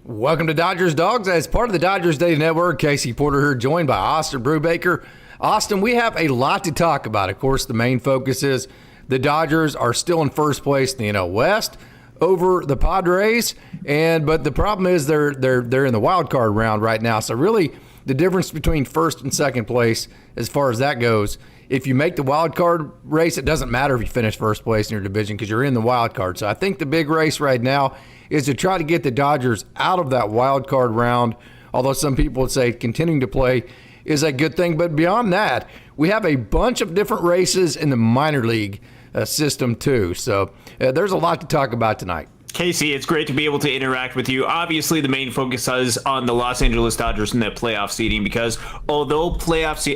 Welcome to Dodgers Dawgs. As part of the Dodgers Daily Network, Casey Porter here, joined by Austin Brubaker. Austin, we have a lot to talk about. Of course, the main focus is the Dodgers are still in first place in the NL West over the Padres, but the problem is they're in the wild card round right now. So really, the difference between first and second place, as far as that goes, if you make the wild card race, it doesn't matter if you finish first place in your division because you're in the wild card. So I think the big race right now is to try to get the Dodgers out of that wild card round, although some people would say continuing to play is a good thing. But beyond that, we have a bunch of different races in the minor league system too. So there's a lot to talk about tonight. Casey, it's great to be able to interact with you. Obviously, the main focus is on the Los Angeles Dodgers and the playoff seeding because although playoffs,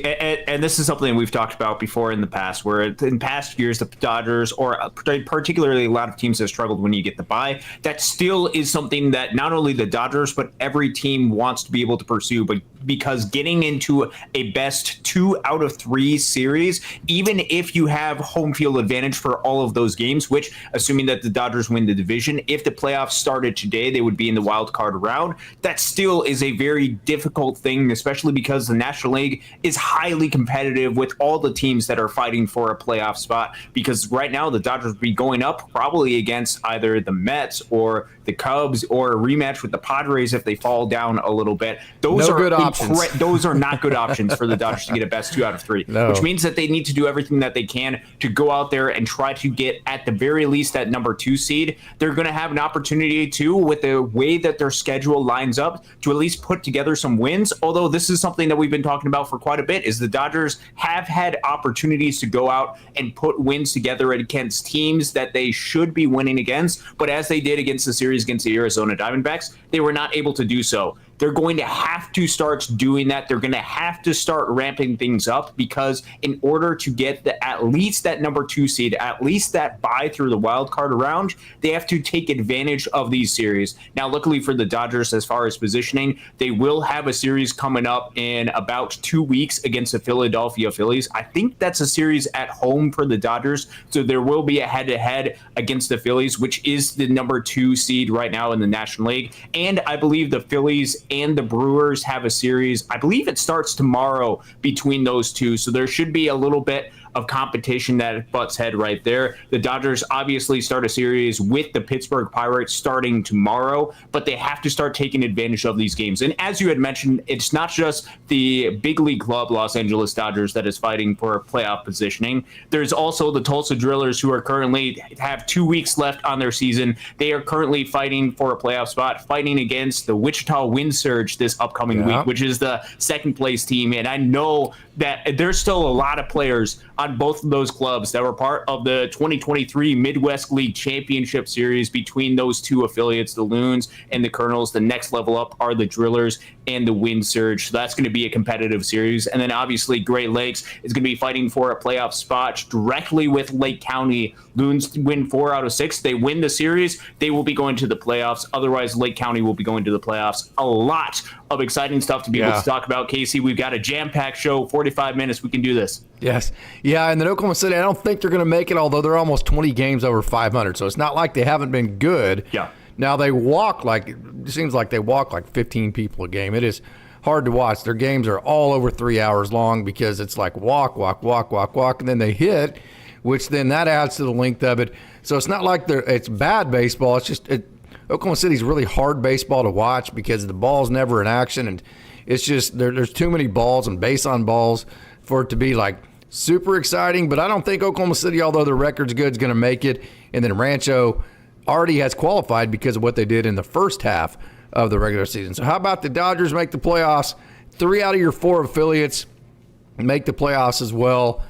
and this is something we've talked about before in the past, where in past years the Dodgers, or particularly a lot of teams have struggled when you get the bye, that still is something that not only the Dodgers, but every team wants to be able to pursue. But because getting into a best 2 out of 3 series, even if you have home field advantage for all of those games, which, assuming that the Dodgers win the division, if the playoffs started today, they would be in the wild card round. That still is a very difficult thing, especially because the National League is highly competitive with all the teams that are fighting for a playoff spot. Because right now, the Dodgers would be going up probably against either the Mets or the Cubs or a rematch with the Padres if they fall down a little bit. Those are good options. Those are not good options for the Dodgers to get a best 2 out of 3, which means that they need to do everything that they can to go out there and try to get at the very least that number 2 seed. They're going to have an opportunity too, with the way that their schedule lines up, to at least put together some wins. Although this is something that we've been talking about for quite a bit, is the Dodgers have had opportunities to go out and put wins together against teams that they should be winning against, but as they did against the series against the Arizona Diamondbacks, they were not able to do so. They're going to have to start doing that. They're going to have to start ramping things up, because in order to get at least that number 2 seed, at least that bye through the wild card round, they have to take advantage of these series. Now, luckily for the Dodgers, as far as positioning, they will have a series coming up in about 2 weeks against the Philadelphia Phillies. I think that's a series at home for the Dodgers, so there will be a head-to-head against the Phillies, which is the number 2 seed right now in the National League. And I believe the Phillies and the Brewers have a series. I believe it starts tomorrow between those two. So there should be a little bit of competition that butts head right there. The Dodgers obviously start a series with the Pittsburgh Pirates starting tomorrow, but they have to start taking advantage of these games. And as you had mentioned, it's not just the big league club Los Angeles Dodgers that is fighting for playoff positioning. There's also the Tulsa Drillers, who are currently have 2 weeks left on their season. They are currently fighting for a playoff spot, fighting against the Wichita Wind Surge this upcoming week, which is the second place team. And I know that there's still a lot of players on both of those clubs that were part of the 2023 Midwest League Championship Series between those two affiliates, the Loons and the Colonels. The next level up are the Drillers and the Wind Surge. So that's going to be a competitive series. And then obviously Great Lakes is going to be fighting for a playoff spot directly with Lake County. Loons win 4 out of 6. They win the series, they will be going to the playoffs. Otherwise, Lake County will be going to the playoffs. A lot of exciting stuff to be able to talk about, Casey. We've got a jam-packed show, 45 minutes. We can do this. Yes. Yeah, and then Oklahoma City, I don't think they're going to make it, although they're almost 20 games over 500. So it's not like they haven't been good. Yeah. Now they walk it seems like they walk like 15 people a game. It is hard to watch. Their games are all over 3 hours long because it's like walk, and then they hit, which then that adds to the length of it. So it's not like it's bad baseball. It's just Oklahoma City's really hard baseball to watch because the ball's never in action, and it's just there's too many balls and base on balls for it to be like super exciting. But I don't think Oklahoma City, although their record's good, is going to make it. And then Rancho already has qualified because of what they did in the first half of the regular season. So how about the Dodgers make the playoffs? 3 out of your 4 affiliates make the playoffs as well.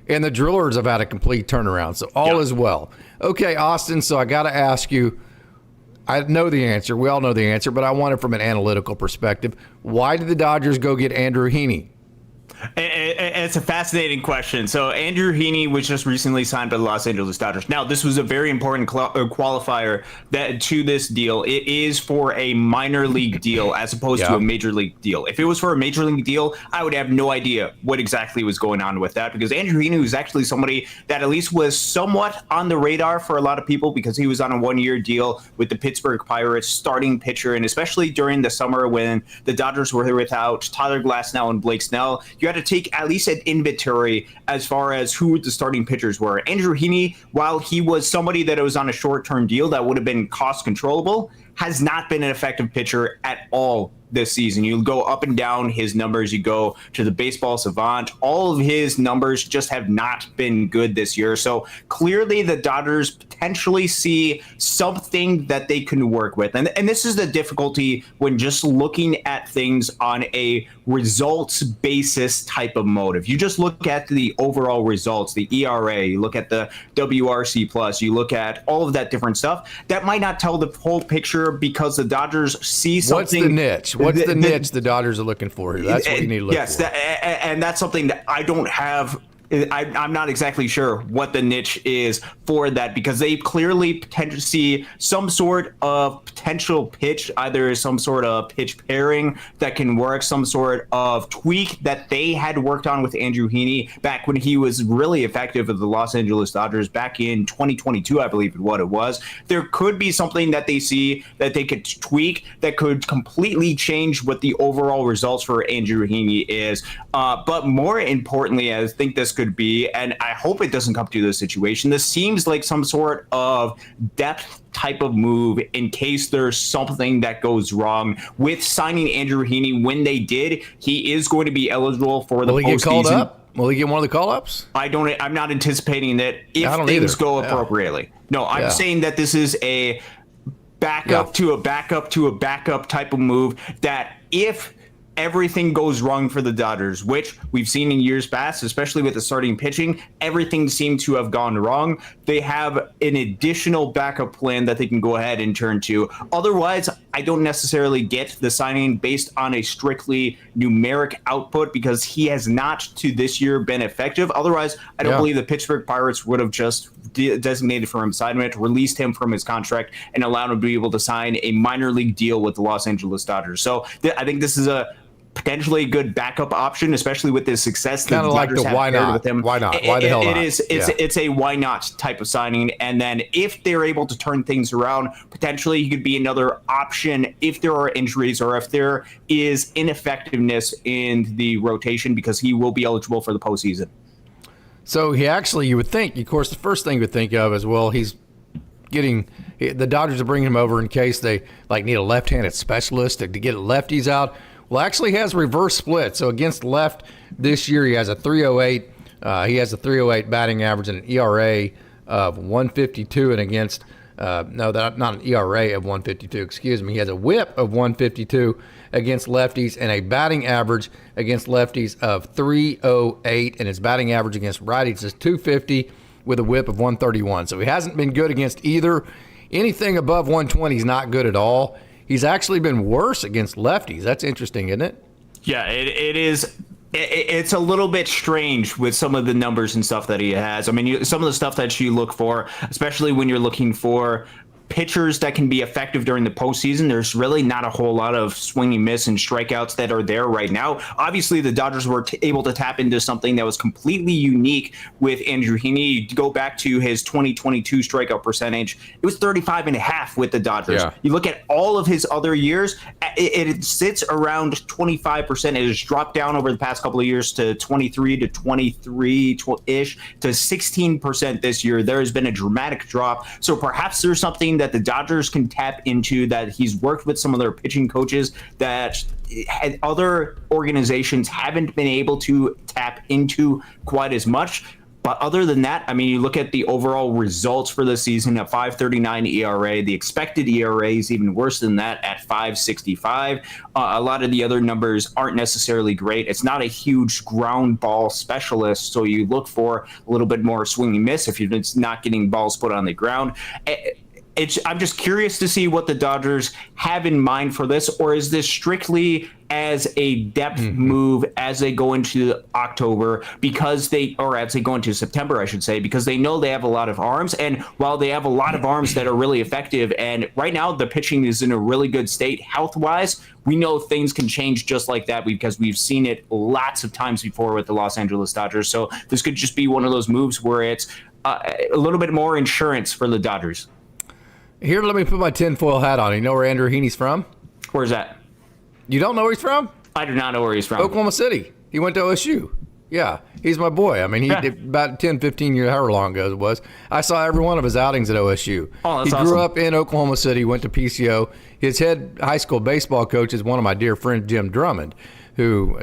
And the Drillers have had a complete turnaround. So all is well. Okay, Austin, so I got to ask you, I know the answer. We all know the answer, but I want it from an analytical perspective. Why did the Dodgers go get Andrew Heaney? it's a fascinating question. So Andrew Heaney was just recently signed by the Los Angeles Dodgers. Now, this was a very important qualifier that to this deal. It is for a minor league deal as opposed to a major league deal. If it was for a major league deal, I would have no idea what exactly was going on with that, because Andrew Heaney was actually somebody that at least was somewhat on the radar for a lot of people, because he was on a one-year deal with the Pittsburgh Pirates, starting pitcher, and especially during the summer when the Dodgers were without Tyler Glasnow and Blake Snell, you had to take at least an inventory as far as who the starting pitchers were. Andrew Heaney, while he was somebody that was on a short-term deal that would have been cost controllable, has not been an effective pitcher at all this season. You go up and down his numbers. You go to the Baseball Savant. All of his numbers just have not been good this year. So clearly the Dodgers potentially see something that they can work with. And this is the difficulty when just looking at things on a results basis type of mode. If you just look at the overall results, the ERA, you look at the WRC plus, you look at all of that different stuff, that might not tell the whole picture, because the Dodgers see something. What's the niche? What's the niche the Dodgers are looking for here? That's what you need to look for. Yes, and that's something that I don't have. I'm not exactly sure what the niche is for that, because they clearly potentially see some sort of potential pitch, either some sort of pitch pairing that can work, some sort of tweak that they had worked on with Andrew Heaney back when he was really effective with the Los Angeles Dodgers back in 2022, I believe is what it was. There could be something that they see that they could tweak that could completely change what the overall results for Andrew Heaney is. But more importantly, I think this could be, and I hope it doesn't come to this situation, this seems like some sort of depth type of move in case there's something that goes wrong with signing Andrew Heaney. When they did, he is going to be eligible for the postseason. Will he get called up? Will he get one of the call-ups? I'm not anticipating that if things go appropriately. No, I'm saying that this is a backup to a backup to a backup type of move, that if everything goes wrong for the Dodgers, which we've seen in years past, especially with the starting pitching, everything seemed to have gone wrong. They have an additional backup plan that they can go ahead and turn to. Otherwise, I don't necessarily get the signing based on a strictly numeric output, because he has not to this year been effective. Otherwise, I don't believe the Pittsburgh Pirates would have just designated for him assignment, released him from his contract, and allowed him to be able to sign a minor league deal with the Los Angeles Dodgers. So I think this is a potentially a good backup option, especially with the success that the Dodgers have paired with him. Why not? Why the hell not? It's a why not type of signing. And then if they're able to turn things around, potentially he could be another option if there are injuries or if there is ineffectiveness in the rotation, because he will be eligible for the postseason. So he actually, you would think, of course, the first thing you would think of is, well, the Dodgers are bringing him over in case they need a left-handed specialist to get lefties out. Well, actually he has reverse split. So against left this year, he has a 3.08. He has a 3.08 batting average and an ERA of 152, and against not an ERA of 152. Excuse me. He has a WHIP of 152 against lefties and a batting average against lefties of 3.08, and his batting average against righties is 250 with a WHIP of 131. So he hasn't been good against either. Anything above 120 is not good at all. He's actually been worse against lefties. That's interesting, isn't it? Yeah, it is. It's a little bit strange with some of the numbers and stuff that he has. I mean, some of the stuff that you look for, especially when you're looking for pitchers that can be effective during the postseason, there's really not a whole lot of swing and miss and strikeouts that are there right now. Obviously, the Dodgers were able to tap into something that was completely unique with Andrew Heaney. You go back to his 2022 strikeout percentage, it was 35.5 with the Dodgers. Yeah. You look at all of his other years, it sits around 25%. It has dropped down over the past couple of years to 23 to 23-ish to 16% this year. There has been a dramatic drop. So perhaps there's something that the Dodgers can tap into, that he's worked with some of their pitching coaches that other organizations haven't been able to tap into quite as much. But other than that, I mean, you look at the overall results for the season, a 5.39 ERA. The expected ERA is even worse than that at 5.65. A lot of the other numbers aren't necessarily great. It's not a huge ground ball specialist, so you look for a little bit more swing and miss if you're not getting balls put on the ground. I'm just curious to see what the Dodgers have in mind for this, or is this strictly as a depth move as they go into October or as they go into September, I should say, because they know they have a lot of arms. And while they have a lot of arms that are really effective, and right now the pitching is in a really good state health-wise, we know things can change just like that because we've seen it lots of times before with the Los Angeles Dodgers. So this could just be one of those moves where it's a little bit more insurance for the Dodgers. Here, let me put my tinfoil hat on. You know where Andrew Heaney's from? Where's that? You don't know where he's from? I do not know where he's from. Oklahoma City. He went to OSU. Yeah, he's my boy. I mean, he did about 10, 15 years, however long ago it was. I saw every one of his outings at OSU. Oh, that's he awesome. grew up in Oklahoma City, went to PCO. His head high school baseball coach is one of my dear friends, Jim Drummond, who,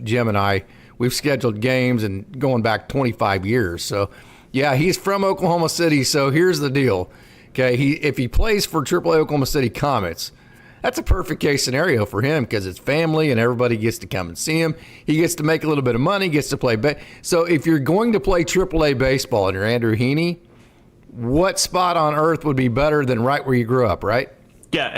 Jim and I, we've scheduled games and going back 25 years. So, yeah, he's from Oklahoma City. So here's the deal. Okay, if he plays for AAA Oklahoma City Comets, that's a perfect case scenario for him because it's family and everybody gets to come and see him. He gets to make a little bit of money, gets to play. So if you're going to play AAA baseball and you're Andrew Heaney, what spot on earth would be better than right where you grew up, right? Yeah,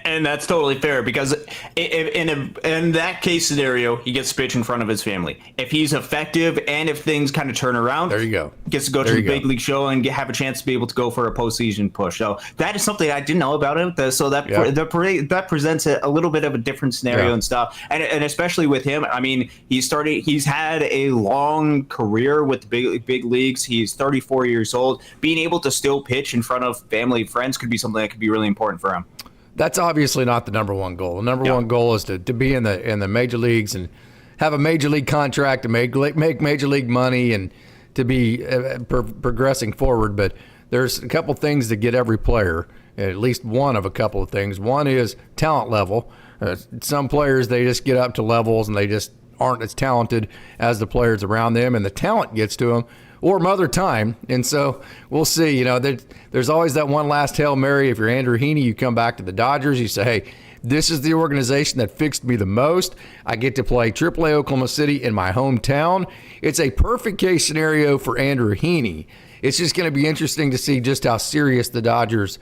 and that's totally fair because in that case scenario, he gets to pitch in front of his family. If he's effective and if things kind of turn around, there you go. Gets to go to the big league show and have a chance to be able to go for a postseason push. So that is something I didn't know about him. So that presents a little bit of a different scenario and stuff. And especially with him, I mean, he's had a long career with the big leagues. He's 34 years old. Being able to still pitch in front of family and friends could be something that could be really important for him. That's obviously not the number one goal. The number one goal is to be in the major leagues and have a major league contract to make major league money and to be progressing forward. But there's a couple things that get every player, at least one of a couple of things. One is talent level. Some players, they just get up to levels and they just aren't as talented as the players around them, and the talent gets to them. Or Mother Time. And so we'll see. There's always that one last Hail Mary. If you're Andrew Heaney, you come back to the Dodgers, you say, hey, this is the organization that fixed me the most. I get to play AAA Oklahoma City in my hometown. It's a perfect case scenario for Andrew Heaney. It's just going to be interesting to see just how serious the Dodgers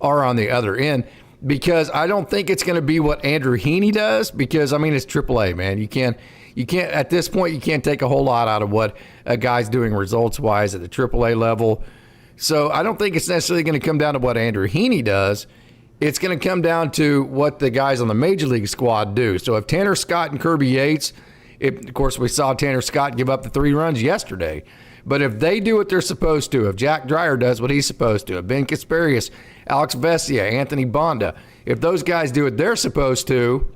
are on the other end, because I don't think it's going to be what Andrew Heaney does, because, I mean, it's AAA, man. You can't at this point, you can't take a whole lot out of what a guy's doing results-wise at the AAA level. So I don't think it's necessarily going to come down to what Andrew Heaney does. It's going to come down to what the guys on the Major League squad do. So if Tanner Scott and Kirby Yates, of course, we saw Tanner Scott give up the 3 runs yesterday. But if they do what they're supposed to, if Jack Dreyer does what he's supposed to, if Ben Kasparius, Alex Vesia, Anthony Bonda, if those guys do what they're supposed to,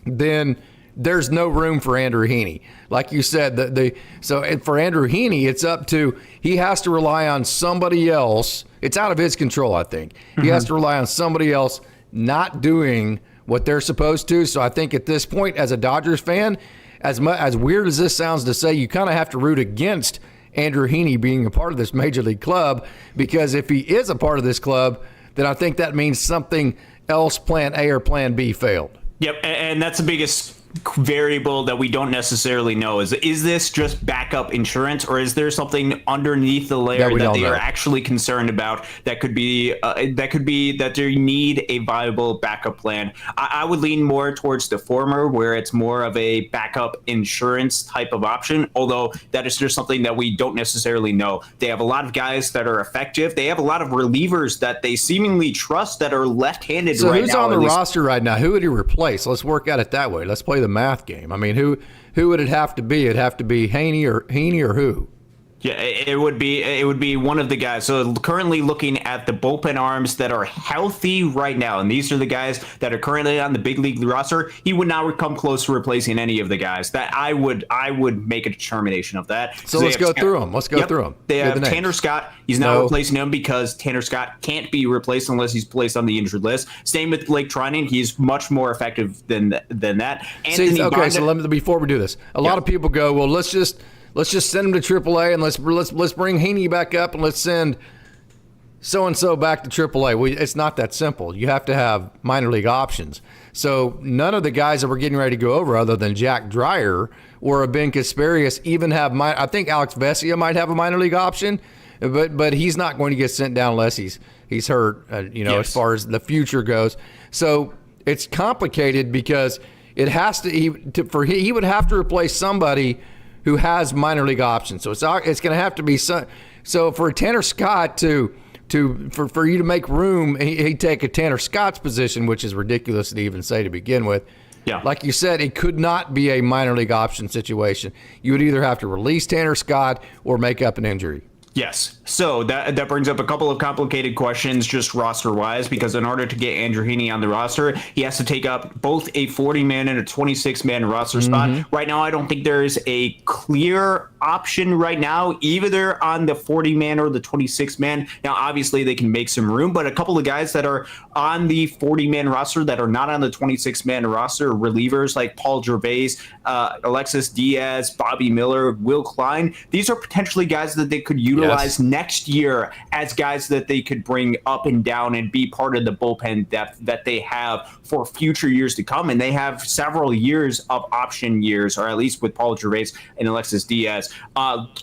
then there's no room for Andrew Heaney. Like you said, so for Andrew Heaney, it's up to, he has to rely on somebody else. It's out of his control, I think. He has to rely on somebody else not doing what they're supposed to. So I think at this point, as a Dodgers fan, as weird as this sounds to say, you kind of have to root against Andrew Heaney being a part of this Major League club, because if he is a part of this club, then I think that means something else, plan A or plan B, failed. Yep, and that's the biggest variable that we don't necessarily know. Is this just backup insurance, or is there something underneath the layer that they are actually concerned about that could be that they need a viable backup plan? I would lean more towards the former, where it's more of a backup insurance type of option, although that is just something that we don't necessarily know. They have a lot of guys that are effective. They have a lot of relievers that they seemingly trust that are left-handed right now. So who's on the roster right now? Who would he replace? Let's work at it that way. Let's play the math game. I mean, who would it have to be? It'd have to be Heaney or who? Yeah, it would be one of the guys. So currently looking at the bullpen arms that are healthy right now, and these are the guys that are currently on the big league roster. He would not come close to replacing any of the guys. That I would make a determination of that. So let's go through them. Let's go through them. They have Tanner Scott. He's not replacing him because Tanner Scott can't be replaced unless he's placed on the injured list. Same with Blake Trinan. He's much more effective than that. So before we do this, a lot of people go, well, let's just send him to AAA and let's bring Heaney back up and let's send so-and-so back to AAA. It's not that simple. You have to have minor league options. So none of the guys that we're getting ready to go over, other than Jack Dreyer or Ben Kasparius, even have I think Alex Vesia might have a minor league option. but he's not going to get sent down unless he's hurt. Yes. As far as the future goes, so it's complicated because it has to he would have to replace somebody who has minor league options. So it's going to have to be so for Tanner Scott for you to make room, he'd take a Tanner Scott's position, which is ridiculous to even say to begin with. Yeah. Like you said, it could not be a minor league option situation. You would either have to release Tanner Scott or make up an injury. Yes. So that brings up a couple of complicated questions just roster-wise, because in order to get Andrew Heaney on the roster, he has to take up both a 40-man and a 26-man roster spot. Right now, I don't think there is a clear option right now, either on the 40-man or the 26-man. Now, obviously, they can make some room, but a couple of guys that are on the 40-man roster that are not on the 26-man roster, relievers like Paul Gervais, Alexis Diaz, Bobby Miller, Will Klein, these are potentially guys that they could utilize next year as guys that they could bring up and down and be part of the bullpen depth that they have for future years to come. And they have several years of option years, or at least with Paul Gervais and Alexis Diaz.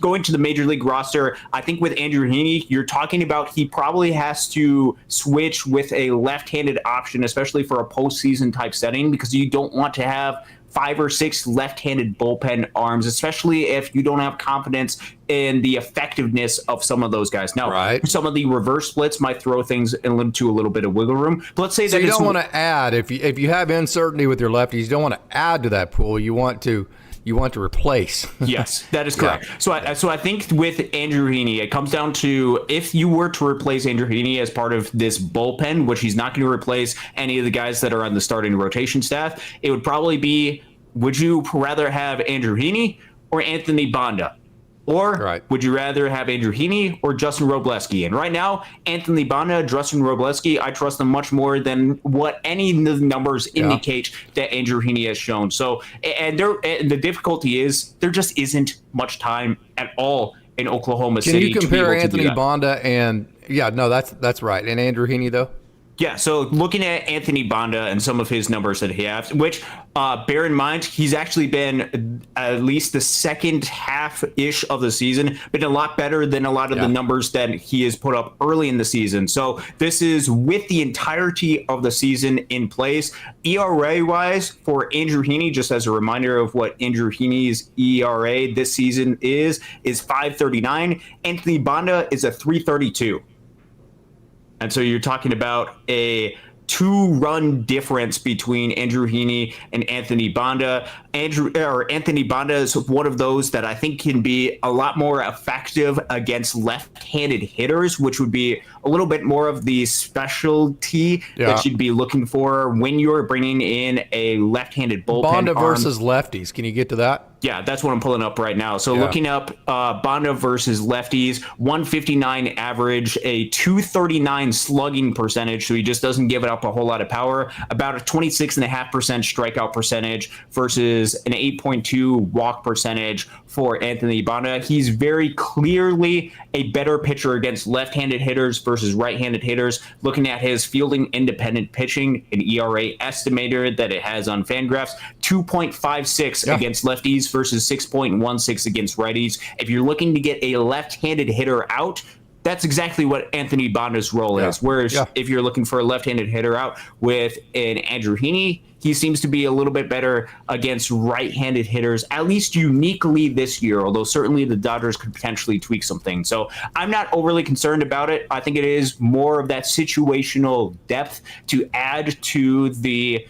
Going to the major league roster, I think with Andrew Heaney, you're talking about he probably has to switch with a left-handed option, especially for a postseason type setting, because you don't want to have 5 or 6 left-handed bullpen arms, especially if you don't have confidence in the effectiveness of some of those guys. Now, some of the reverse splits might throw things into a little bit of wiggle room. But let's say so that you don't want to add, if you have uncertainty with your lefties, you don't want to add to that pool. You want to replace. Yes, that is correct. Yeah. So I think with Andrew Heaney, it comes down to if you were to replace Andrew Heaney as part of this bullpen, which he's not going to replace any of the guys that are on the starting rotation staff, it would probably be, would you rather have Andrew Heaney or Anthony Banda? Or would you rather have Andrew Heaney or Justin Robleski? And right now, Anthony Banda, Justin Robleski, I trust them much more than what any of the numbers indicate that Andrew Heaney has shown. So, and the difficulty is there just isn't much time at all in Oklahoma City. Can you compare Anthony Banda and that's right. And Andrew Heaney though? Yeah, so looking at Anthony Banda and some of his numbers that he has, which bear in mind, he's actually been at least the second half-ish of the season, been a lot better than a lot of the numbers that he has put up early in the season. So this is with the entirety of the season in place. ERA-wise for Andrew Heaney, just as a reminder of what Andrew Heaney's ERA this season is 5.39. Anthony Banda is a 3.32. And so you're talking about a 2-run difference between Andrew Heaney and Anthony Banda. Anthony Banda is one of those that I think can be a lot more effective against left-handed hitters, which would be a little bit more of the specialty that you'd be looking for when you're bringing in a left-handed bullpen. Banda versus lefties. Can you get to that? Yeah, that's what I'm pulling up right now. So looking up Banda versus lefties, 159 average, a 239 slugging percentage, so he just doesn't give it up a whole lot of power, about a 26.5% strikeout percentage versus an 8.2 walk percentage for Anthony Banda. He's very clearly a better pitcher against left-handed hitters versus right-handed hitters. Looking at his fielding independent pitching, an ERA estimator that it has on Fangraphs, 2.56 against lefties versus 6.16 against righties. If you're looking to get a left-handed hitter out, that's exactly what Anthony Banda's role is. Whereas if you're looking for a left-handed hitter out with an Andrew Heaney, he seems to be a little bit better against right-handed hitters, at least uniquely this year, although certainly the Dodgers could potentially tweak something. So I'm not overly concerned about it. I think it is more of that situational depth to add to the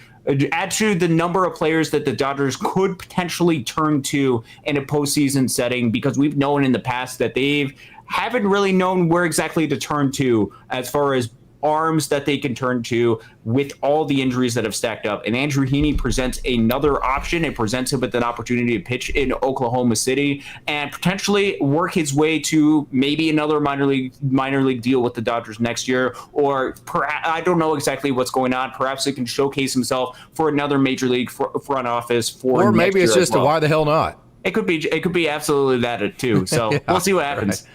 number of players that the Dodgers could potentially turn to in a postseason setting, because we've known in the past that they haven't really known where exactly to turn to as far as arms that they can turn to with all the injuries that have stacked up. And Andrew Heaney presents another option. It presents him with an opportunity to pitch in Oklahoma City and potentially work his way to maybe another minor league deal with the Dodgers next year, or perhaps, I don't know exactly what's going on. Perhaps it can showcase himself for another major league front office for or maybe next it's year just a why the hell not. It could be absolutely that too. So we'll see what happens. Right.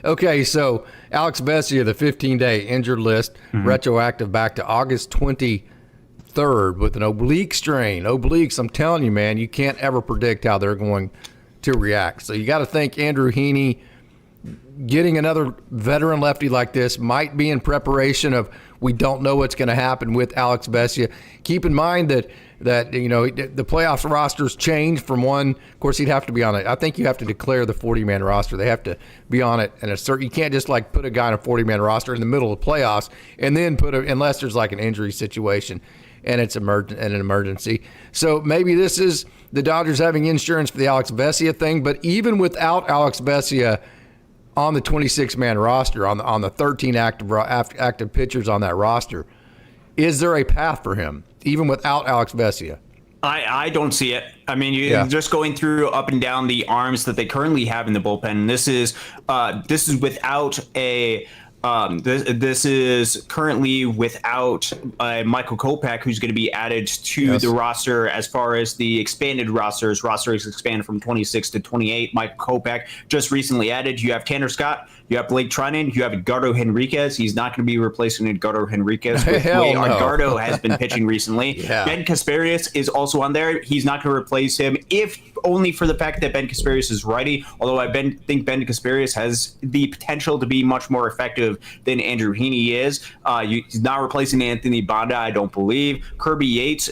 Okay, so Alex Vesia, the 15-day injured list, retroactive back to August 23rd with an oblique strain. Obliques, I'm telling you, man, you can't ever predict how they're going to react. So you got to think Andrew Heaney getting another veteran lefty like this might be in preparation of we don't know what's going to happen with Alex Vesia. Keep in mind that the playoffs rosters change from one. Of course, he'd have to be on it. I think you have to declare the 40-man roster. They have to be on it, and you can't just like put a guy on a 40-man roster in the middle of the playoffs and then unless there's like an injury situation and it's an emergency. So maybe this is the Dodgers having insurance for the Alex Vesia thing. But even without Alex Vesia on the 26-man roster, on the 13 active pitchers on that roster, is there a path for him, even without Alex Vesia? I don't see it. I mean, just going through up and down the arms that they currently have in the bullpen. This is without a. This is currently without Michael Kopech, who's going to be added to the roster as far as the expanded rosters. Roster is expanded from 26 to 28. Michael Kopech just recently added. You have Tanner Scott. You have Blake Treinen. You have Edgardo Henriquez. He's not going to be replacing Edgardo Henriquez with the way Edgardo has been pitching recently. Ben Kasparius is also on there. He's not going to replace him, if only for the fact that Ben Kasparius is righty, although I think Ben Kasparius has the potential to be much more effective than Andrew Heaney is. He's not replacing Anthony Banda, I don't believe. Kirby Yates,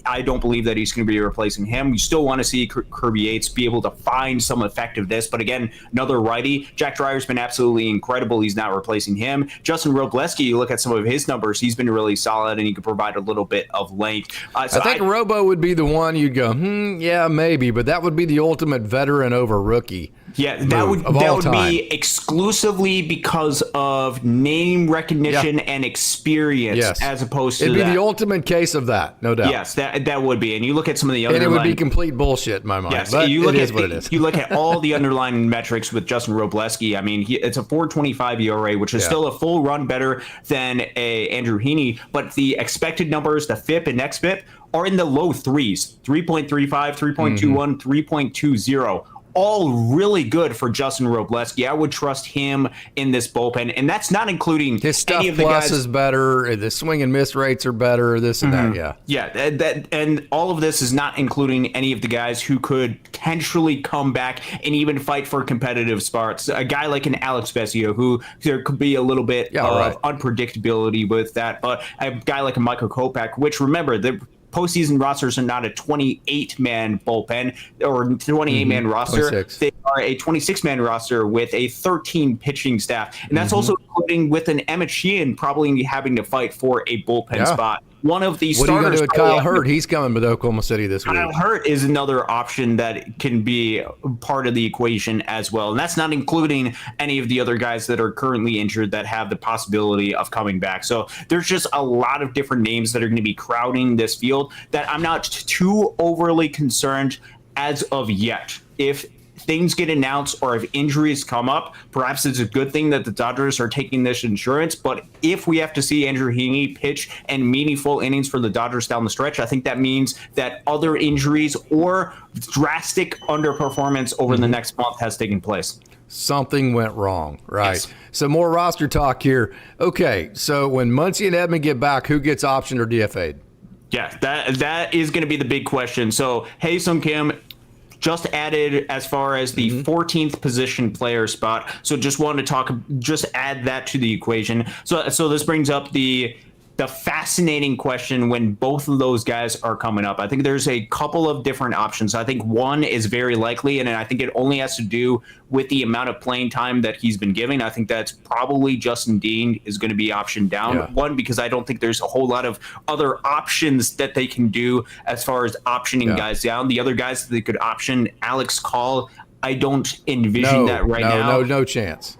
I don't believe that he's going to be replacing him. You still want to see Kirby Yates be able to find some effectiveness, but again, another righty. Jack Dreyer's been absolutely incredible. He's not replacing him. Justin Robleski, you look at some of his numbers, he's been really solid, and he can provide a little bit of length. I think Robo would be the one you'd go, yeah, maybe, but that would be the ultimate veteran over rookie. Yeah, that would be exclusively because of name recognition and experience, as opposed to it'd be the ultimate case of that, no doubt. Yes, that would be. And you look at some of the other, and it would be complete bullshit in my mind. Yes, but it is what it is. You look at all the underlying metrics with Justin Robleski. I mean, it's a 4.25 ERA, which is still a full run better than a Andrew Heaney, but the expected numbers, the FIP and xFIP, are in the low threes: 3.35, 3.21, 3.20. All really good for Justin Robleski. I would trust him in this bullpen, and that's not including his stuff any of the plus guys. Is better. The swing and miss rates are better. This and that, and all of this is not including any of the guys who could potentially come back and even fight for competitive spots. A guy like an Alex Vesia, who there could be a little bit of unpredictability with that, but a guy like a Michael Kopech, which remember the postseason rosters are not a 28-man bullpen or 28-man roster. 26. They are a 26-man roster with a 13 pitching staff. And that's also including with an Emmett Sheehan probably having to fight for a bullpen spot. One of the starters. What are you going to do with Kyle Hurt? He's coming with Oklahoma City this week. Kyle Hurt is another option that can be part of the equation as well. And that's not including any of the other guys that are currently injured that have the possibility of coming back. So there's just a lot of different names that are going to be crowding this field that I'm not too overly concerned as of yet. If things get announced or if injuries come up, perhaps it's a good thing that the Dodgers are taking this insurance. But if we have to see Andrew Heaney pitch and meaningful innings for the Dodgers down the stretch, I think that means that other injuries or drastic underperformance over the next month has taken place. Something went wrong, right? Yes. So more roster talk here. Okay, so when Muncy and Edman get back, who gets optioned or DFA'd? Yeah, that is going to be the big question. So Hae-Sung Kim just added as far as the 14th position player spot. So just wanted to just add that to the equation. So this brings up the fascinating question when both of those guys are coming up. I think there's a couple of different options. I think one is very likely, and I think it only has to do with the amount of playing time that he's been given. I think that's probably Justin Dean is going to be optioned down. One, because I don't think there's a whole lot of other options that they can do as far as optioning guys down. The other guys that they could option, Alex Call, I don't envision that right now. No chance.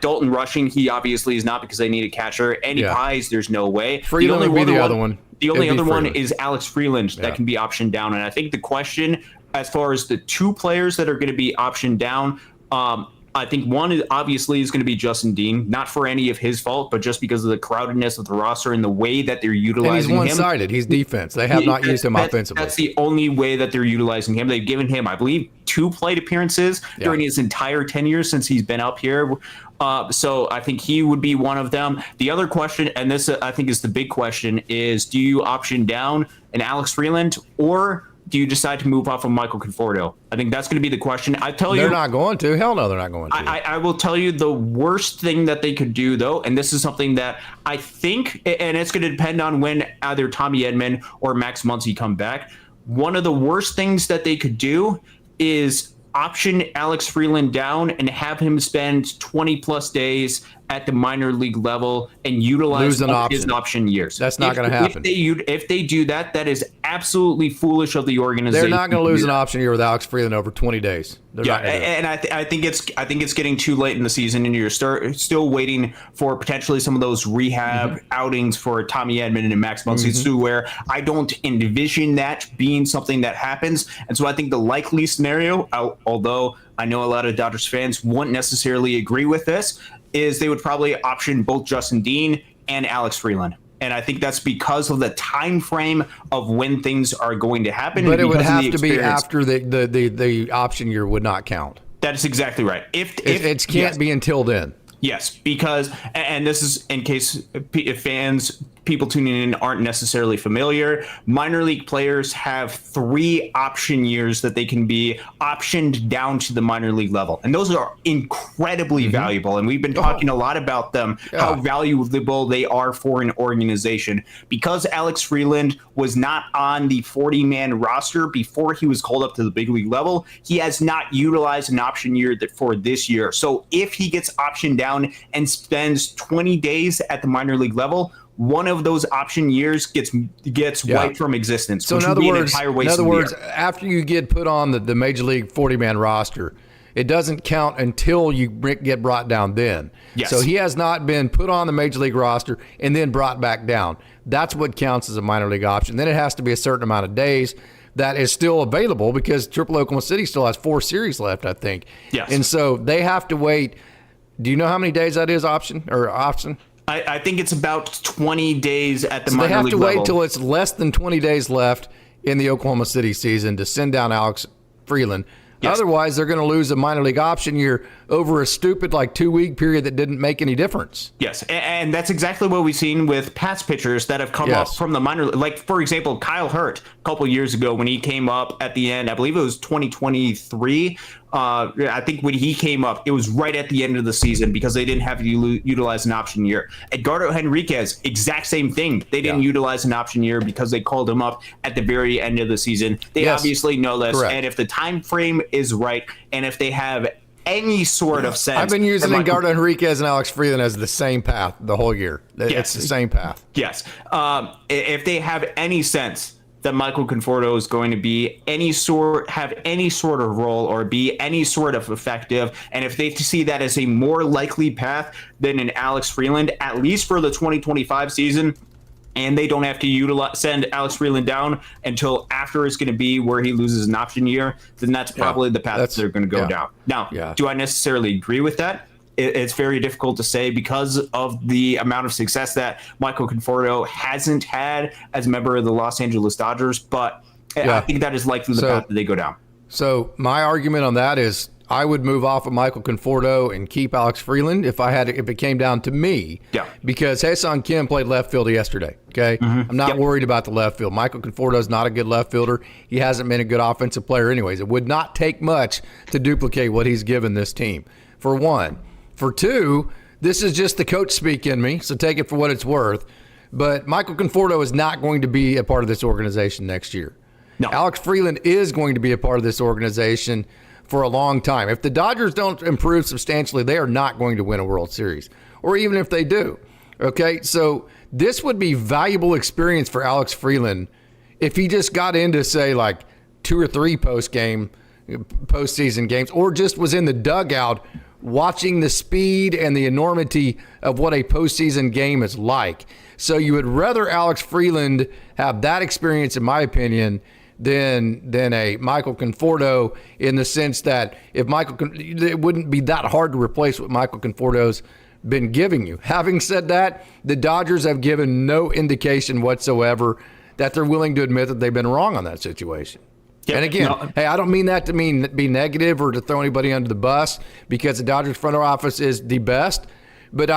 Dalton Rushing, he obviously is not because they need a catcher. Andy Pies, there's no way. Freeland would be the other one. The only other one is Alex Freeland that can be optioned down. And I think the question, as far as the two players that are going to be optioned down, I think one obviously is going to be Justin Dean, not for any of his fault, but just because of the crowdedness of the roster and the way that they're utilizing him. And he's one-sided. He's defense. They have not used him offensively. That's the only way that they're utilizing him. They've given him, I believe, 2 plate appearances during his entire tenure since he's been up here. So I think he would be one of them. The other question, and this I think is the big question, is do you option down an Alex Freeland, or do you decide to move off of Michael Conforto? I think that's going to be the question. I tell you, they're not going to. Hell no, they're not going to. I will tell you the worst thing that they could do, though, and this is something that I think, and it's going to depend on when either Tommy Edman or Max Muncy come back. One of the worst things that they could do is option Alex Freeland down and have him spend 20 plus days at the minor league level and utilize his option years. That's not going to happen. If they do that, that is absolutely foolish of the organization. They're not going to lose an option year with Alex Freeland over 20 days. And I think it's getting too late in the season, and you're still waiting for potentially some of those rehab outings for Tommy Edman and Max Muncy, where I don't envision that being something that happens. And so I think the likely scenario, although I know a lot of Dodgers fans won't necessarily agree with this, is they would probably option both Justin Dean and Alex Freeland. And I think that's because of the time frame of when things are going to happen. But it would have to be after the option year would not count. That is exactly right. If it can't be until then. Yes, because, and this is in case people tuning in aren't necessarily familiar, minor league players have 3 option years that they can be optioned down to the minor league level. And those are incredibly valuable. And we've been talking a lot about them, how valuable they are for an organization. Because Alex Freeland was not on the 40-man roster before he was called up to the big league level, he has not utilized an option year for this year. So if he gets optioned down and spends 20 days at the minor league level, one of those option years gets wiped from existence. So in other words, after you get put on the Major League 40-man roster, it doesn't count until you get brought down then. Yes. So he has not been put on the Major League roster and then brought back down. That's what counts as a minor league option. Then it has to be a certain amount of days that is still available because Triple Oklahoma City still has 4 series left, I think. Yes. And so they have to wait. Do you know how many days that is option? I think it's about 20 days at the minor league level. They have to wait till it's less than 20 days left in the Oklahoma City season to send down Alex Freeland. Yes. Otherwise, they're going to lose a minor league option year over a stupid 2-week period that didn't make any difference. Yes, and that's exactly what we've seen with past pitchers that have come up from the minor. Like, for example, Kyle Hurt a couple years ago when he came up at the end, I believe it was 2023. I think when he came up, it was right at the end of the season because they didn't have to utilize an option year. Edgardo Henriquez, exact same thing. They didn't utilize an option year because they called him up at the very end of the season. They obviously know this. Correct. And if the time frame is right, and if they have any sort of sense. I've been using Edgardo Henriquez and Alex Freeland as the same path the whole year. It's the same path. Yes. If they have any sense that Michael Conforto is going to be have any sort of role or be any sort of effective, and if they see that as a more likely path than an Alex Freeland, at least for the 2025 season, and they don't have to send Alex Freeland down until after it's going to be where he loses an option year, then that's probably the path they're going to go down. Now, do I necessarily agree with that? It's very difficult to say because of the amount of success that Michael Conforto hasn't had as a member of the Los Angeles Dodgers, but I think that is likely the path that they go down. So my argument on that is I would move off of Michael Conforto and keep Alex Freeland if it came down to me. Yeah. Because Hae-Sung Kim played left field yesterday. Okay. I'm not worried about the left field. Michael Conforto is not a good left fielder. He hasn't been a good offensive player anyways. It would not take much to duplicate what he's given this team, for one. For two, this is just the coach speak in me, so take it for what it's worth. But Michael Conforto is not going to be a part of this organization next year. No. Alex Freeland is going to be a part of this organization for a long time. If the Dodgers don't improve substantially, they are not going to win a World Series, or even if they do. Okay, so this would be valuable experience for Alex Freeland if he just got into, say, 2 or 3 postseason games, or just was in the dugout watching the speed and the enormity of what a postseason game is like. So you would rather Alex Freeland have that experience, in my opinion, than a Michael Conforto, in the sense that it wouldn't be that hard to replace what Michael Conforto's been giving you. Having said that, the Dodgers have given no indication whatsoever that they're willing to admit that they've been wrong on that situation. Yep. And again, hey, I don't mean that to be negative or to throw anybody under the bus, because the Dodgers front office is the best, but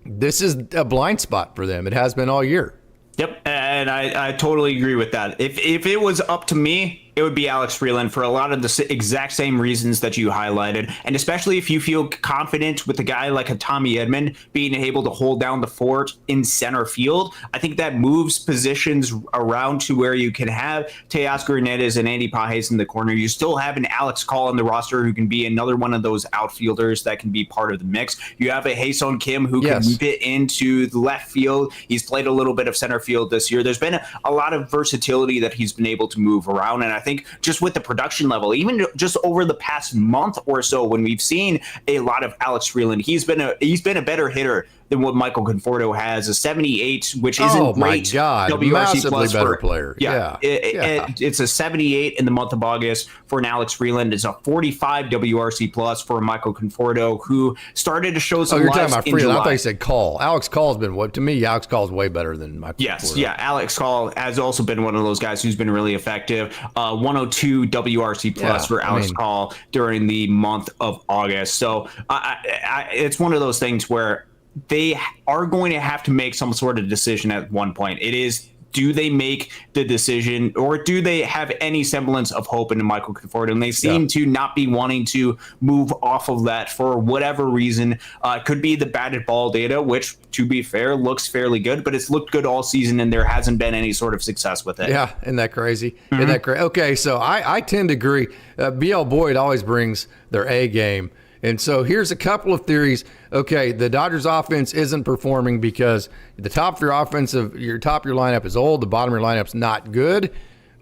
this is a blind spot for them. It has been all year. Yep, and and I totally agree with that. If it was up to me, it would be Alex Freeland for a lot of the exact same reasons that you highlighted. And especially if you feel confident with a guy like a Tommy Edman being able to hold down the fort in center field, I think that moves positions around to where you can have Teoscar Hernandez and Andy Pages in the corner. You still have an Alex Call on the roster who can be another one of those outfielders that can be part of the mix. You have a Hae-Sung Kim who can fit into the left field. He's played a little bit of center field this year. There's been a lot of versatility that he's been able to move around, and I think just with the production level, even just over the past month or so, when we've seen a lot of Alex Freeland, he's been a better hitter than what Michael Conforto has. A 78, which isn't great. WRC massively better player. It's a 78 in the month of August for an Alex Freeland. It's a 45 WRC plus for Michael Conforto, who started to show some. You're talking about Freeland. I thought you said Call. Alex Call's been to me. Alex Call's way better than Michael. Yes, Conforto. Alex Call has also been one of those guys who's been really effective. 102 WRC plus for Alex Call during the month of August. So it's one of those things where they are going to have to make some sort of decision at one point. It is, do they make the decision, or do they have any semblance of hope into Michael Conforto? And they seem to not be wanting to move off of that for whatever reason. It could be the batted ball data, which, to be fair, looks fairly good, but it's looked good all season, and there hasn't been any sort of success with it. Yeah, isn't that crazy? Isn't that crazy? Okay, so I tend to agree. BL Boyd always brings their A game. And so here's a couple of theories. Okay, the Dodgers offense isn't performing because the top of your lineup is old, the bottom of your lineup's not good,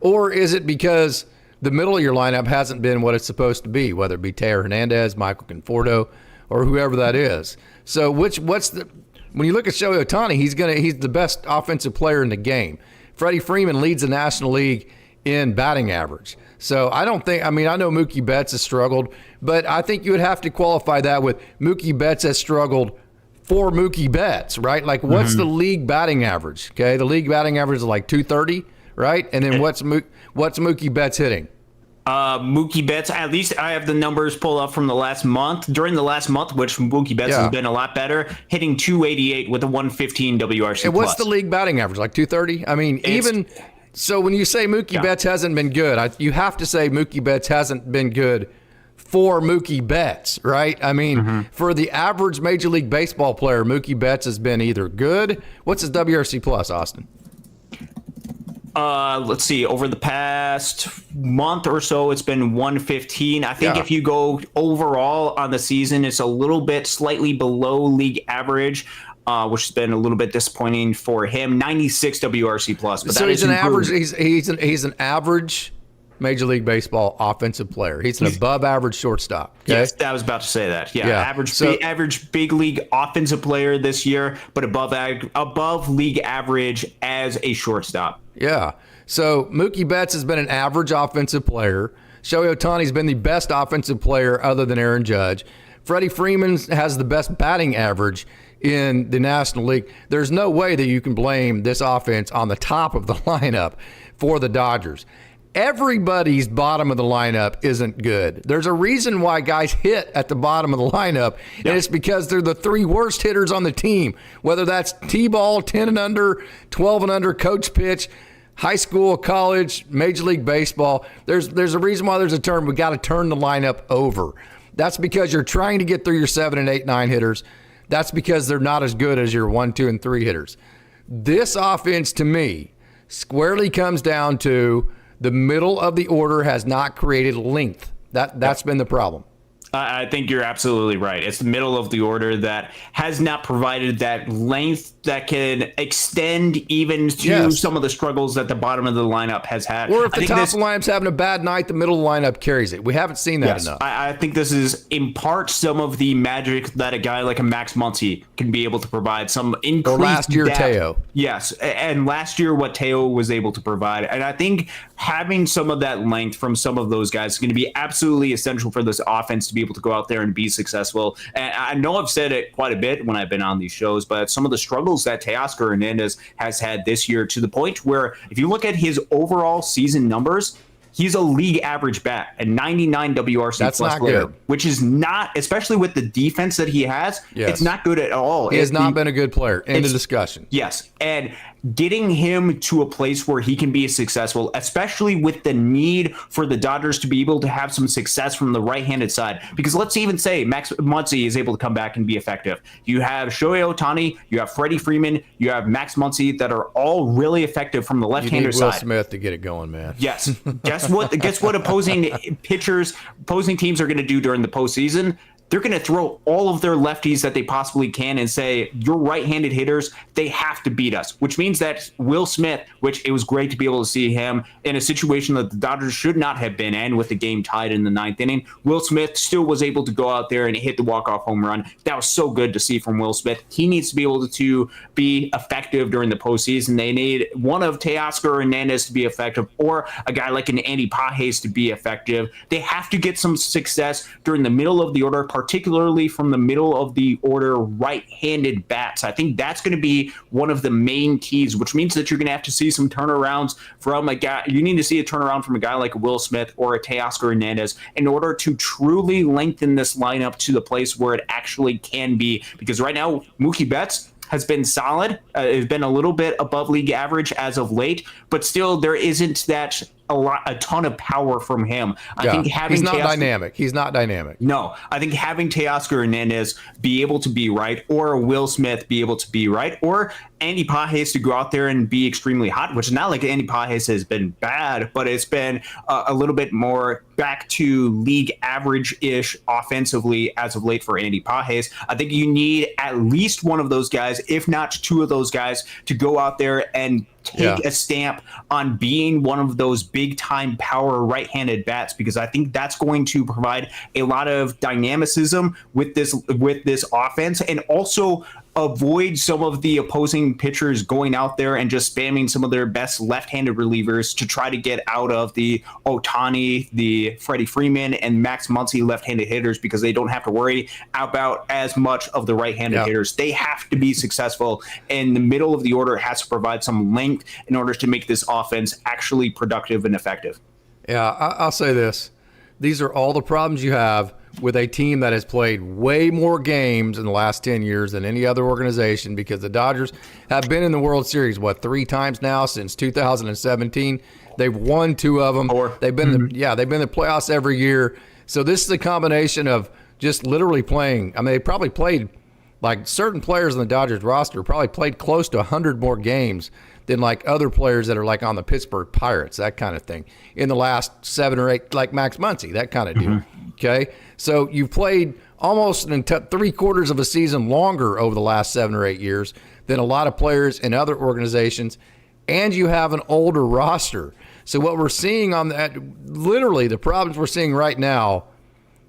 or is it because the middle of your lineup hasn't been what it's supposed to be, whether it be Teo Hernandez, Michael Conforto, or whoever that is? So when you look at Shohei Ohtani, he's the best offensive player in the game. Freddie Freeman leads the National League in batting average. So I know Mookie Betts has struggled, but I think you would have to qualify that with Mookie Betts has struggled for Mookie Betts, right? Like, what's the league batting average? Okay, the league batting average is like 230, right? And then what's Mookie Betts hitting? Mookie Betts, at least I have the numbers pulled up from the last month. During the last month, which Mookie Betts has been a lot better, hitting 288 with a 115 WRC+. And what's the league batting average? Like 230? I mean, so when you say Mookie Betts hasn't been good, you have to say Mookie Betts hasn't been good for Mookie Betts, right? I mean, for the average Major League Baseball player, Mookie Betts has been either good. What's his WRC plus, Austin? Let's see. Over the past month or so, it's been 115. I think if you go overall on the season, it's a little bit slightly below league average. Which has been a little bit disappointing for him. 96 WRC plus, but so he's an average. He's an average Major League Baseball offensive player. He's an above average shortstop. Okay? Yes, I was about to say that. Average big league offensive player this year, but above league average as a shortstop. Yeah. So Mookie Betts has been an average offensive player. Shohei Ohtani's been the best offensive player other than Aaron Judge. Freddie Freeman has the best batting average in the National League. There's no way that you can blame this offense on the top of the lineup for the Dodgers. Everybody's bottom of the lineup isn't good. There's a reason why guys hit at the bottom of the lineup, and it's because they're the three worst hitters on the team, whether that's T-ball, 10 and under, 12 and under, coach pitch, high school, college, Major League Baseball. There's a reason why there's a term, we got to turn the lineup over. That's because you're trying to get through your 7 and 8, 9 hitters. That's because they're not as good as your 1, 2, and 3 hitters. This offense, to me, squarely comes down to the middle of the order has not created length. That's been the problem. I think you're absolutely right. It's the middle of the order that has not provided that length that can extend even to some of the struggles that the bottom of the lineup has had. Or if the top of the lineup's having a bad night, the middle of the lineup carries it. We haven't seen that enough. I think this is in part some of the magic that a guy like a Max Muncy can be able to provide. Some increased or last year, depth. Teo. Yes, and last year what Teo was able to provide. And I think having some of that length from some of those guys is going to be absolutely essential for this offense to be able to go out there and be successful. And I know I've said it quite a bit when I've been on these shows, but some of the struggles that Teoscar Hernandez has had this year, to the point where if you look at his overall season numbers, he's a league average bat, a 99 WRC That's plus not player, good. which is not, especially with the defense that he has, Yes. it's not good at all. He has not been a good player. End of discussion. Yes. And getting him to a place where he can be successful, especially with the need for the Dodgers to be able to have some success from the right-handed side. Because let's even say Max Muncy is able to come back and be effective. You have Shohei Ohtani, you have Freddie Freeman, you have Max Muncy that are all really effective from the left-hander You need Will side. Smith to get it going, man. Yes. Guess what opposing teams are going to do during the postseason? They're going to throw all of their lefties that they possibly can and say, your right-handed hitters, they have to beat us, which means that Will Smith, which it was great to be able to see him in a situation that the Dodgers should not have been in with the game tied in the 9th inning. Will Smith still was able to go out there and hit the walk-off home run. That was so good to see from Will Smith. He needs to be able to be effective during the postseason. They need one of Teoscar Hernandez to be effective or a guy like an Andy Pages to be effective. They have to get some success during the middle of the order, particularly from the middle of the order right-handed bats. I think that's going to be one of the main keys, which means that you're going to have to see some turnarounds from a guy. You need to see a turnaround from a guy like Will Smith or a Teoscar Hernandez in order to truly lengthen this lineup to the place where it actually can be. Because right now, Mookie Betts has been solid. Has been a little bit above league average as of late, but still there isn't that a ton of power from him. I think having he's not dynamic. He's not dynamic. No, I think having Teoscar Hernandez be able to be right, or Will Smith be able to be right, or Andy Pages to go out there and be extremely hot, which is not like Andy Pages has been bad, but it's been a little bit more back to league average-ish offensively as of late for Andy Pages. I think you need at least one of those guys, if not two of those guys, to go out there and take a stamp on being one of those big-time power right-handed bats, because I think that's going to provide a lot of dynamicism with this offense, and also avoid some of the opposing pitchers going out there and just spamming some of their best left-handed relievers to try to get out of the Ohtani, the Freddie Freeman, and Max Muncy left-handed hitters, because they don't have to worry about as much of the right-handed hitters. They have to be successful, and the middle of the order has to provide some length in order to make this offense actually productive and effective. Yeah, I'll say this. These are all the problems you have with a team that has played way more games in the last 10 years than any other organization, because the Dodgers have been in the World Series, 3 times now since 2017. They've won 2 of them. 4. They've been they've been in the playoffs every year. So this is a combination of just literally playing. I mean, they probably played, like certain players on the Dodgers roster probably played close to 100 more games than like other players that are like on the Pittsburgh Pirates, that kind of thing, in the last 7 or 8, like Max Muncy, that kind of deal. Okay, so you've played almost 3/4 of a season longer over the last 7 or 8 years than a lot of players in other organizations, and you have an older roster. So what we're seeing on that, literally the problems we're seeing right now,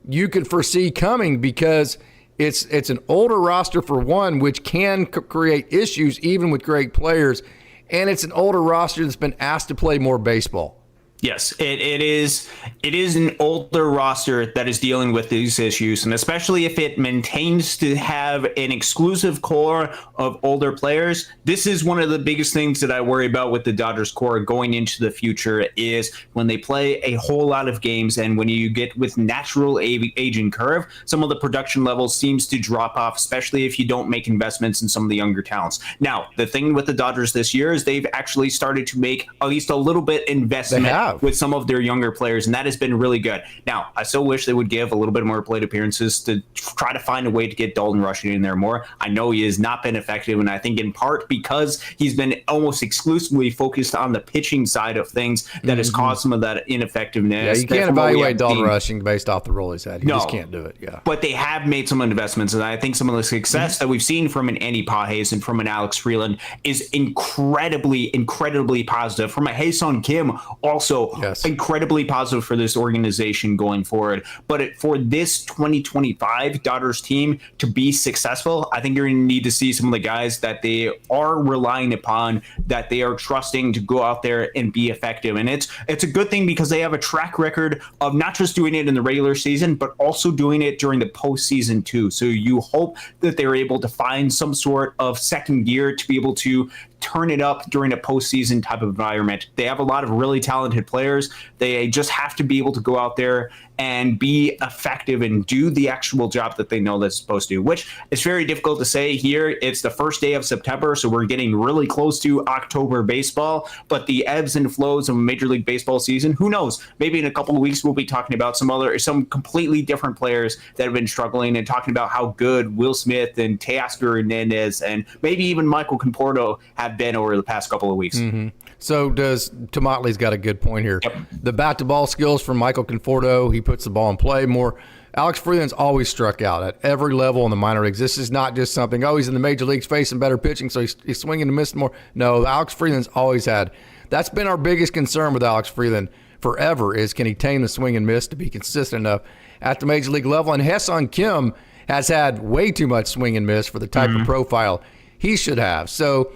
you could foresee coming, because it's an older roster for one, which can create issues even with great players, and it's an older roster that's been asked to play more baseball. Yes, it is an older roster that is dealing with these issues, and especially if it maintains to have an exclusive core of older players. This is one of the biggest things that I worry about with the Dodgers core going into the future, is when they play a whole lot of games, and when you get with natural aging curve, some of the production levels seems to drop off, especially if you don't make investments in some of the younger talents. Now, the thing with the Dodgers this year is they've actually started to make at least a little bit investment with some of their younger players, and that has been really good. Now, I still wish they would give a little bit more plate appearances to try to find a way to get Dalton Rushing in there more. I know he has not been effective, and I think in part because he's been almost exclusively focused on the pitching side of things that has caused some of that ineffectiveness. Yeah, you can't evaluate Dalton Rushing based off the role he's had. You just can't do it. Yeah, but they have made some investments, and I think some of the success that we've seen from an Andy Pages and from an Alex Freeland is incredibly positive. From a Hae-Sung Kim, also incredibly positive for this organization going forward. But for this 2025 Dodgers team to be successful, I think you're going to need to see some of the guys that they are relying upon, that they are trusting to go out there and be effective. And it's a good thing, because they have a track record of not just doing it in the regular season, but also doing it during the postseason too. So you hope that they're able to find some sort of second gear to be able to turn it up during a postseason type of environment. They have a lot of really talented players. They just have to be able to go out there and be effective and do the actual job that they know they're supposed to, which is very difficult to say here. It's the first day of September, so we're getting really close to October baseball, but the ebbs and flows of a Major League Baseball season, who knows? Maybe in a couple of weeks we'll be talking about some completely different players that have been struggling and talking about how good Will Smith and Teoscar Hernandez and maybe even Michael Conforto have been over the past couple of weeks. Mm-hmm. So Tomatley's got a good point here. Yep. The bat-to-ball skills from Michael Conforto, he puts the ball in play more. Alex Freeland's always struck out at every level in the minor leagues. This is not just something, he's in the major leagues facing better pitching, so he's swinging and missing more. No, Alex Freeland's always had. That's been our biggest concern with Alex Freeland forever, is can he tame the swing and miss to be consistent enough at the major league level? And Ha-Seong Kim has had way too much swing and miss for the type of profile he should have. So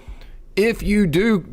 if you do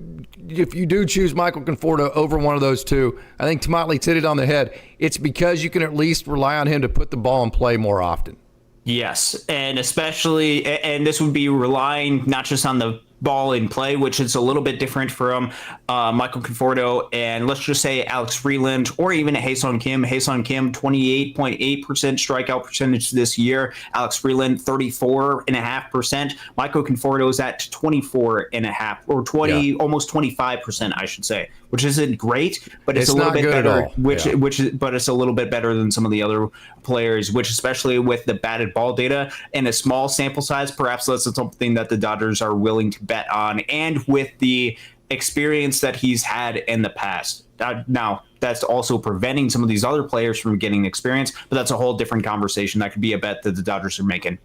choose Michael Conforto over one of those two, I think Tomatley's hit it on the head. It's because you can at least rely on him to put the ball in play more often. Yes, and especially, and this would be relying not just on the ball in play, which is a little bit different from Michael Conforto and let's just say Alex Freeland or even Ha-Seong Kim. Ha-Seong Kim, 28.8% strikeout percentage this year. Alex Freeland, 34.5%. Michael Conforto is at 24.5 or 20, almost 25%, I should say, which isn't great, but it's a little bit better. But it's a little bit better than some of the other players, which especially with the batted ball data and a small sample size, perhaps that's something that the Dodgers are willing to bet on, and with the experience that he's had in the past. Now, that's also preventing some of these other players from getting experience, but that's a whole different conversation. That could be a bet that the Dodgers are making.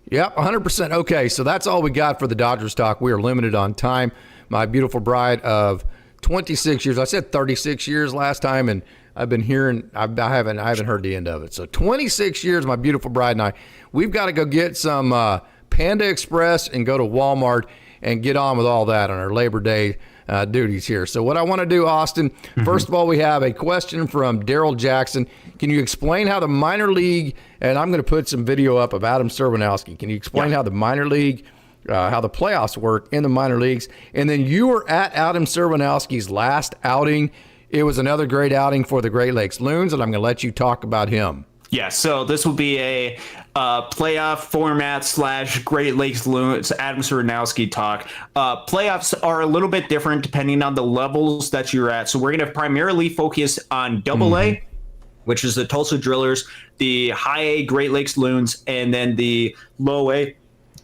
Yep, 100%. Okay, so that's all we got for the Dodgers talk. We are limited on time. My beautiful bride of 26 years. I said 36 years last time, and I've been hearing, I haven't heard the end of it. So 26 years, my beautiful bride and I, we've got to go get some Panda Express and go to Walmart and get on with all that on our Labor Day duties here. So what I want to do, Austin, first of all, we have a question from Daryl Jackson. Can you explain how the minor league, and I'm going to put some video up of Adam Serwanowski. Can you explain how the minor league, how the playoffs work in the minor leagues? And then you were at Adam Serwanowski's last outing. It was another great outing for the Great Lakes Loons, and I'm going to let you talk about him. Yeah, so this will be a playoff format / Great Lakes Loons Adam Serwanowski talk. Playoffs are a little bit different depending on the levels that you're at. So we're going to primarily focus on Double-A, which is the Tulsa Drillers, the High-A Great Lakes Loons, and then the Low-A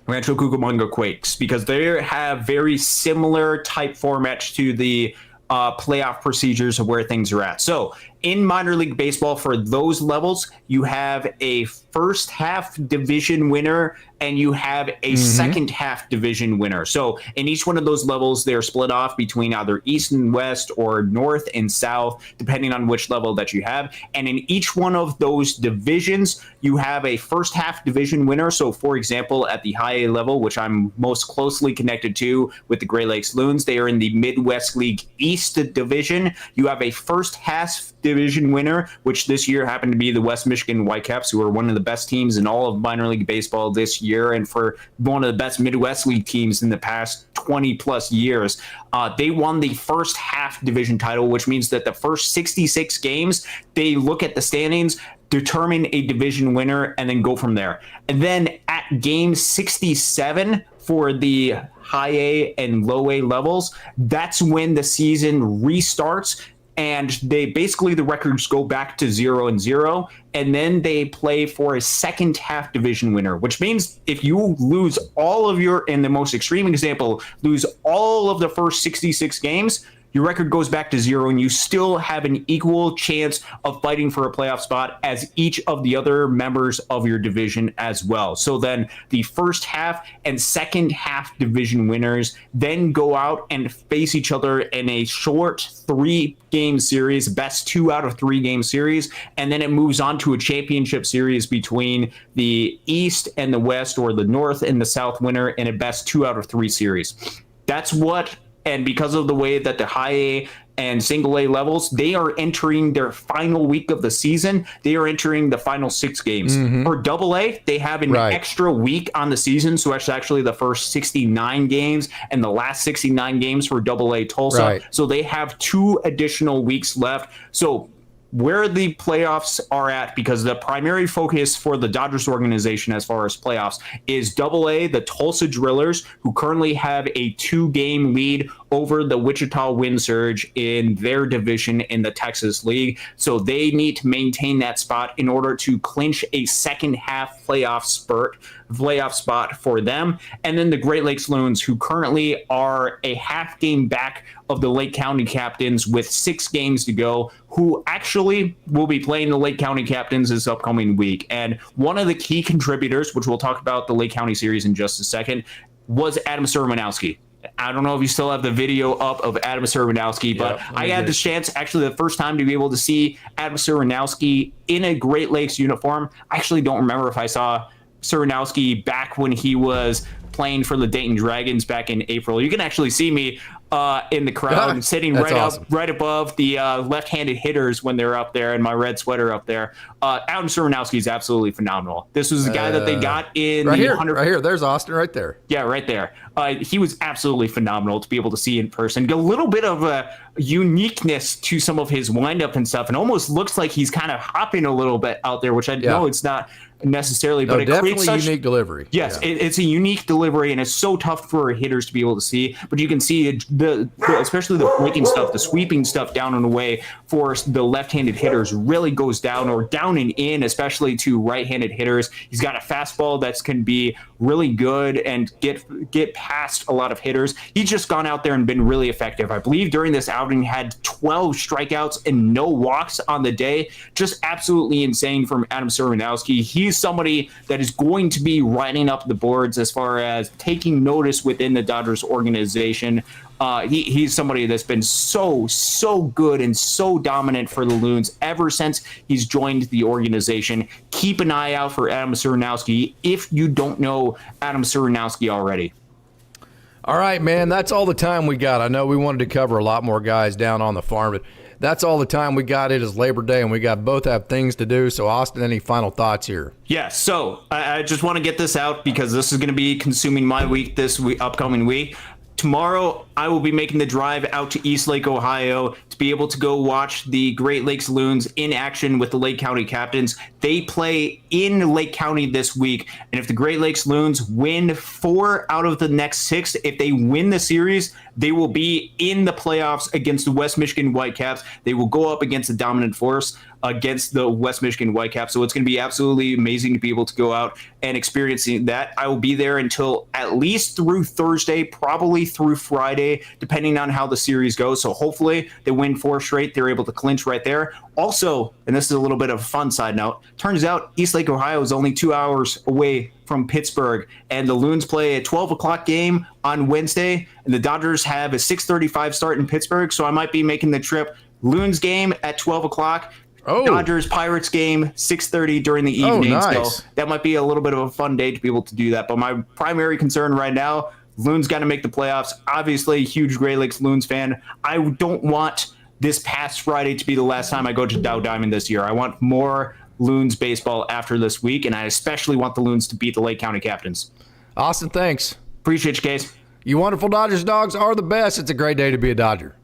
Rancho Cucamonga Quakes, because they have very similar type formats to the playoff procedures of where things are at. So in minor league baseball, for those levels, you have a first half division winner and you have a second half division winner. So in each one of those levels, they're split off between either east and west or north and south, depending on which level that you have. And in each one of those divisions, you have a first half division winner. So for example, at the high A level, which I'm most closely connected to with the Great Lakes Loons, they are in the Midwest League East division. You have a first half division winner, which this year happened to be the West Michigan Whitecaps, who are one of the best teams in all of minor league baseball this year, and for one of the best Midwest League teams in the past 20 plus years. They won the first half division title, which means that the first 66 games, they look at the standings, determine a division winner, and then go from there. And then at game 67 for the high A and low A levels, that's when the season restarts. And they basically, the records go back to 0-0, and then they play for a second half division winner, which means if you lose all of your, in the most extreme example, lose all of the first 66 games, your record goes back to 0, and you still have an equal chance of fighting for a playoff spot as each of the other members of your division as well. So then the first half and second half division winners then go out and face each other in a short 3-game series, best 2 out of 3 game series, and then it moves on to a championship series between the East and the West, or the North and the South winner, in a best 2 out of 3 series. That's what. And because of the way that the high A and single A levels, they are entering their final week of the season. They are entering the final 6 games. For double A, they have an extra week on the season. So it's actually the first 69 games and the last 69 games for double A Tulsa. So they have 2 additional weeks left. So where the playoffs are at, because the primary focus for the Dodgers organization as far as playoffs is double A, the Tulsa Drillers, who currently have a 2-game lead over the Wichita Wind Surge in their division in the Texas League. So they need to maintain that spot in order to clinch a second half playoff spot for them. And then the Great Lakes Loons, who currently are a half game back of the Lake County Captains with 6 games to go, who actually will be playing the Lake County Captains this upcoming week. And one of the key contributors, which we'll talk about the Lake County series in just a second, was Adam Sermanowski. I don't know if you still have the video up of Adam Sermanowski, but I had the chance, actually the first time, to be able to see Adam Sermanowski in a Great Lakes uniform. I actually don't remember if I saw Sermanowski back when he was playing for the Dayton Dragons back in April. You can actually see me in the crowd sitting right above the left-handed hitters when they're up there in my red sweater up there. Adam Sermanowski is absolutely phenomenal. This was the guy that they got in right here. There's Austin right there. Yeah, right there. He was absolutely phenomenal to be able to see in person. Get a little bit of a uniqueness to some of his windup and stuff, and almost looks like he's kind of hopping a little bit out there, which I know it's not necessarily, but it creates such unique delivery. Yes, it's a unique delivery, and it's so tough for hitters to be able to see. But you can see especially the breaking stuff, the sweeping stuff down and away for the left-handed hitters really goes down, or down and in, especially to right-handed hitters. He's got a fastball that can be really good and get past a lot of hitters. He's just gone out there and been really effective. I believe during this outing had 12 strikeouts and no walks on the day. Just absolutely insane from Adam Sermanowski. He's somebody that is going to be riding up the boards as far as taking notice within the Dodgers organization. He's somebody that's been so good and so dominant for the Loons ever since he's joined the organization. Keep an eye out for Adam Sermanowski if you don't know Adam Sermanowski already. All right, man, that's all the time we got. I know we wanted to cover a lot more guys down on the farm, but that's all the time we got. It is Labor Day, and we both have things to do. So, Austin, any final thoughts here? Yeah, so I just want to get this out because this is going to be consuming my week this upcoming week. Tomorrow, I will be making the drive out to East Lake, Ohio, to be able to go watch the Great Lakes Loons in action with the Lake County Captains. They play in Lake County this week, and if the Great Lakes Loons win 4 out of the next 6, if they win the series, they will be in the playoffs against the West Michigan Whitecaps. They will go up against the dominant force against the West Michigan Whitecaps. So it's going to be absolutely amazing to be able to go out and experiencing that. I will be there until at least through Thursday, probably through Friday, depending on how the series goes. So hopefully they win 4 straight. They're able to clinch right there. Also, and this is a little bit of a fun side note, turns out East Lake, Ohio is only 2 hours away from Pittsburgh, and the Loons play a 12 o'clock game on Wednesday, and the Dodgers have a 6:35 start in Pittsburgh. So I might be making the trip. Loons game at 12 o'clock. Dodgers Pirates game 6:30 during the evening. Nice. So that might be a little bit of a fun day to be able to do that. But my primary concern right now, Loons got to make the playoffs. Obviously, huge Great Lakes Loons fan. I don't want this past Friday to be the last time I go to Dow Diamond this year. I want more Loons baseball after this week, and I especially want the Loons to beat the Lake County Captains. Austin, thanks. Appreciate you, Case. You wonderful Dodgers dogs are the best. It's a great day to be a Dodger.